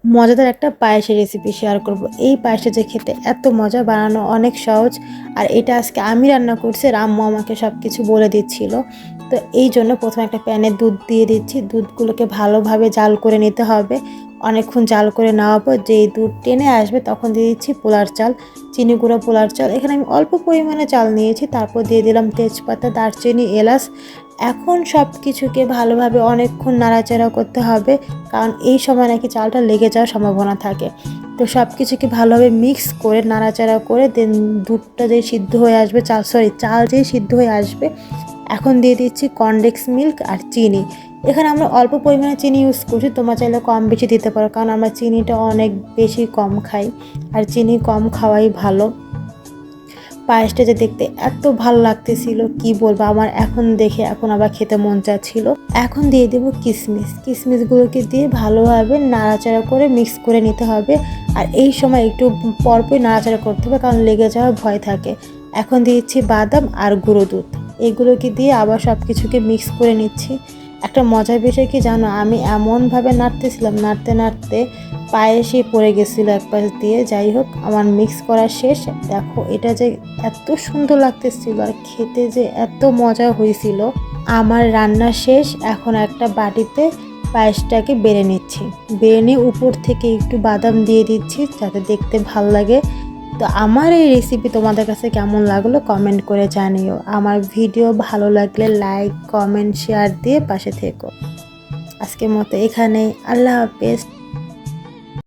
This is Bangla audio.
মজাদার একটা পায়েসের রেসিপি শেয়ার করব। এই পায়েসটা যে খেতে এত মজা, বানানো অনেক সহজ। আর এটা আজকে আমি রান্না করছি, আম্মু আমাকে সব কিছু বলে দিচ্ছিল। তো এই জন্য প্রথমে একটা প্যানে দুধ দিয়ে দিচ্ছি। দুধগুলোকে ভালোভাবে জাল করে নিতে হবে। অনেকক্ষণ জাল করে নেওয়ার পর যেই দুধ টেনে আসবে তখন দিয়ে দিচ্ছি পোলার চাল, চিনি গুঁড়া পোলার চাল। এখানে আমি অল্প পরিমাণে চাল নিয়েছি। তারপর দিয়ে দিলাম তেজপাতা, দারচিনি, এলাচ। এখন সব কিছুকে ভালোভাবে অনেকক্ষণ নাড়াচাড়া করতে হবে, কারণ এই সময় নাকি চালটা লেগে যাওয়ার সম্ভাবনা থাকে। তো সব কিছুকে ভালোভাবে মিক্স করে নাড়াচাড়া করে দেন দুধটা যেই সিদ্ধ হয়ে আসবে, চাল যেই সিদ্ধ হয়ে আসবে, এখন দিয়ে দিচ্ছি কনডেন্স মিল্ক আর চিনি। এখানে আমরা অল্প পরিমাণে চিনি ইউজ করছি, তোমরা চাইলে কম বেশি দিতে পারো, কারণ আমরা চিনিটা অনেক বেশি কম খাই, আর চিনি কম খাওয়াই ভালো। পায়েসটা যে দেখতে এত ভালো লাগতেছিল কি বলবো, আমার এখন দেখে এখন আবার খেতে মন চাচ্ছিল। এখন দিয়ে দেব কিশমিশ। কিশমিশগুলোকে দিয়ে ভালোভাবে নাড়াচাড়া করে মিক্স করে নিতে হবে। আর এই সময় একটু পরপরই নাড়াচাড়া করতে হবে, কারণ লেগে যাওয়ার ভয় থাকে। এখন দিচ্ছি বাদাম আর গুঁড়ো দুধ। এগুলোকে দিয়ে আবার সব কিছুকে মিক্স করে নিচ্ছি। একটা মজার বিষয় কি জানো, আমি এমনভাবে নাড়তেছিলাম, নাড়তে নাড়তে পায়েসে পড়ে গেছিলো এক পাশ দিয়ে। যাই হোক, আমার মিক্স করা শেষ। দেখো এটা যে এত সুন্দর লাগতেছিল আর খেতে যে এত মজা হয়েছিল। আমার রান্না শেষ। এখন একটা বাটিতে পায়েসটাকে বেড়ে নিচ্ছি। বেড়ে নিয়ে উপর থেকে একটু বাদাম দিয়ে দিচ্ছি যাতে দেখতে ভাল লাগে। তো আমার এই রেসিপি তোমাদের কাছে কেমন লাগলো কমেন্ট করে জানিও। আমার ভিডিও ভালো লাগলে লাইক, কমেন্ট, শেয়ার দিয়ে পাশে থেকো। আজকের মতো এখানেই। আল্লাহ হাফেজ।